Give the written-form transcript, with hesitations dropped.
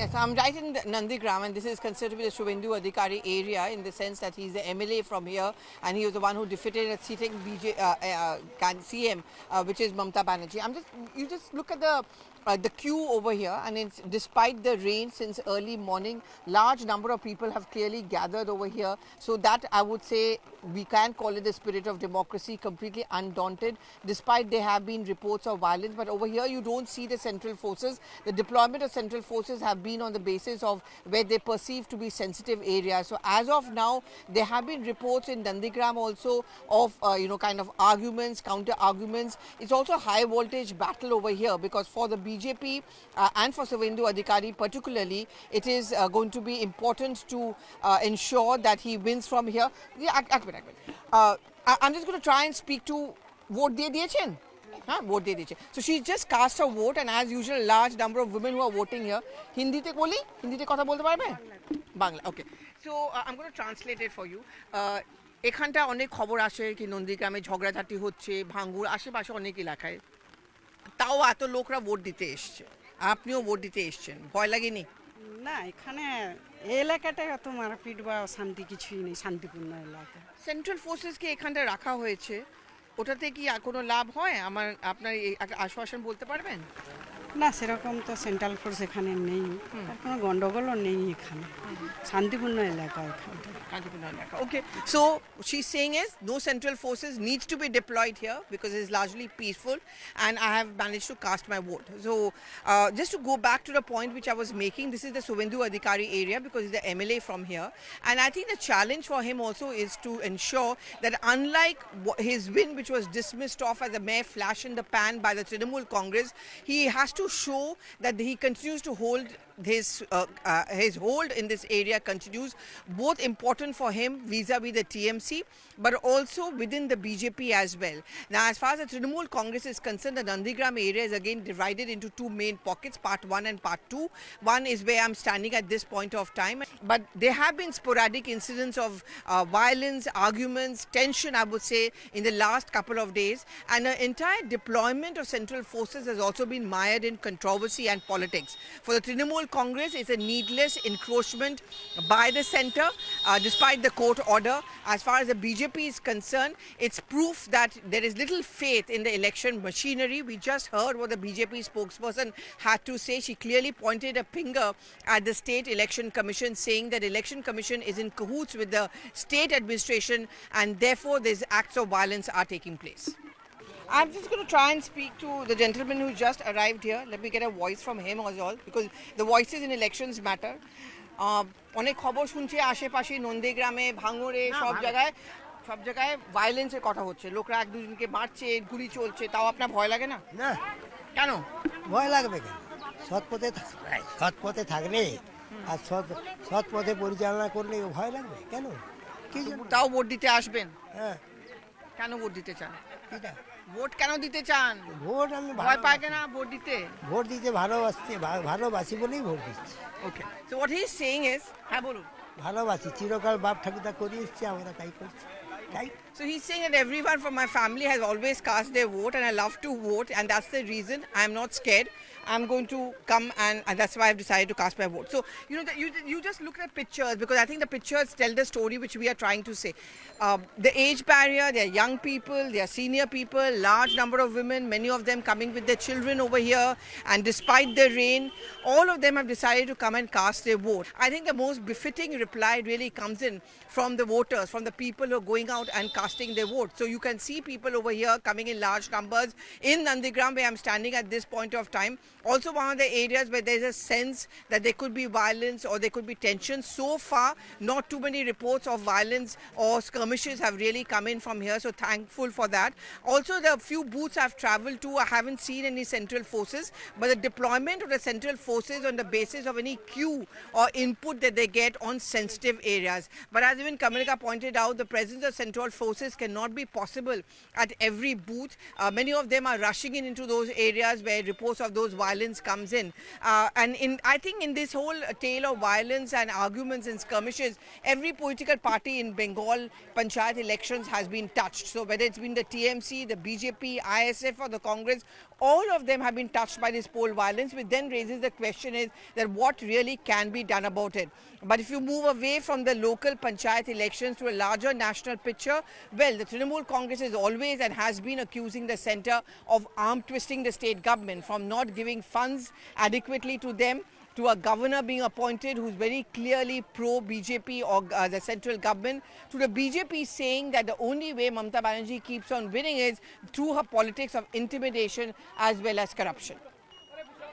Yes, I'm right in Nandigram, and this is considered to be the Suvendu Adhikari area in the sense that he's the MLA from here, and he was the one who defeated a sitting CM, which is Mamta Banerjee. You just look at the queue over here, and it's despite the rain since early morning, large number of people have clearly gathered over here. So that I would say we can call it the spirit of democracy, completely undaunted, despite there have been reports of violence. But over here you don't see the central forces. The deployment of central forces have been on the basis of where they perceive to be sensitive areas. So as of now, there have been reports in Nandigram also of kind of arguments, counter arguments. It's also a high voltage battle over here, because for the BJP and for Suvendu Adhikari particularly, it is going to be important to ensure that he wins from here. I'm just going to try and speak to vote diye diyechen. Vote diye diyechen. So she just cast her vote, and as usual, large number of women who are voting here. Hindi te boli? Hindi te kotha bolte parbe? Bangla. Okay. So I'm going to translate it for you. এখানটা অনেক খবর আসে কি নন্দীগ্রামে ঝগড়াঝাটি হচ্ছে, ভাঙ্গুর আশেপাশে অনেক এলাকায়, তাও এত লোকরা ভোট দিতে এসছে, আপনিও ভোট দিতে এসছেন, ভয় লাগেনি? না, এখানে এই এলাকাটা এত মারপিট বা শান্তি কিছুই নেই, শান্তিপূর্ণ এলাকা। সেন্ট্রাল ফোর্সেসকে এখানটা রাখা হয়েছে, ওটাতে কি কোনো লাভ হয়? আপনার আশ্বাসন বলতে পারবেন? না, সেরকম তো সেন্ট্রাল ফোর্স এখানে নেই, আর কোনো গন্ডগোলও নেই এখানে, শান্তিপূর্ণ এলাকা এখানটা। Okay, so she's saying is no central forces needs to be deployed here because it's largely peaceful, and I have managed to cast my vote. So just to go back to the point which I was making, this is the Suvendu Adhikari area because he's the MLA from here, and I think the challenge for him also is to ensure that unlike his win, which was dismissed off as a mere flash in the pan by the Trinamool Congress, he has to show that he continues to hold his hold in this area continues, both important for him vis-a-vis the TMC, but also within the BJP as well. Now, as far as the Trinamool Congress is concerned, the Nandigram area is again divided into two main pockets, part 1 and part 2. One is where I'm standing at this point of time, but there have been sporadic incidents of violence, arguments, tension, I would say, in the last couple of days, and the entire deployment of central forces has also been mired in controversy and politics. For the Trinamool Congress, it's a needless encroachment by the centre, despite the court order. As far as the BJP is concerned, it's proof that there is little faith in the election machinery. We just heard what the BJP spokesperson had to say. She clearly pointed a finger at the State Election Commission, saying that the Election Commission is in cahoots with the state administration, and therefore these acts of violence are taking place. I'm just going to try and speak to the gentleman who just arrived here. Let me get a voice from him as well, because the voices in elections matter. অনেক খবর শুনছি আশেপাশে নন্দীগ্রামে, ভাঙড়ে, সব জায়গায় ভায়োলেন্সের কথা হচ্ছে, লোকরা এক দুজনকে মারছে, গুলি চলছে, তাও আপনার ভয় লাগে না? না। কেন ভয় লাগবে? কেন? সৎ পথে থাকলে আর সৎ পথে পরিচালনা করলে ভয় লাগবে কেন? কি তাও ভোট দিতে আসবেন? হ্যাঁ। কেন ভোট দিতে চান? এটা ভোট কেন দিতে চান? ভোট আমি ভয় পায় কেন ভোট দিতে? ভোট দিতে ভালোবাসি বলেই ভোট দিচ্ছি। Okay, so what he is saying is, হ্যাঁ বলুন। ভালোবাসি, চিরকাল বাপ ঠাকুরদা করিয়ে এসছে, আমরা তাই করছি। So he's saying that everyone from my family has always cast their vote, and I love to vote, and that's the reason I'm not scared. I'm going to come, and that's why I've decided to cast my vote. So you just look at pictures, because I think the pictures tell the story which we are trying to say. The age barrier, they are young people, they are senior people, large number of women, many of them coming with their children over here, and despite the rain, all of them have decided to come and cast their vote. I think the most befitting reply really comes in from the voters, from the people who are going out and casting their vote. So you can see people over here coming in large numbers in Nandigram, where I'm standing at this point of time. Also one of the areas where there's a sense that there could be violence or there could be tension. So far, not too many reports of violence or skirmishes have really come in from here, so thankful for that. Also, the few booths I've travelled to, I haven't seen any central forces, but the deployment of the central forces on the basis of any cue or input that they get on sensitive areas. But as even Kamalika pointed out, the presence of central forces cannot be possible at every booth. Many of them are rushing into those areas where reports of those violence comes in. I think in this whole tale of violence and arguments and skirmishes, every political party in Bengal Panchayat elections has been touched. So whether it's been the TMC, the BJP, ISF or the Congress, all of them have been touched by this poll violence, which then raises the question is that what really can be done about it. But if you move away from the local Panchayat elections to a larger national picture, well, the Trinamool Congress is always and has been accusing the centre of arm twisting the state government, from not giving funds adequately to them, to a governor being appointed who's very clearly pro-BJP or the central government, to the BJP saying that the only way Mamata Banerjee keeps on winning is through her politics of intimidation as well as corruption.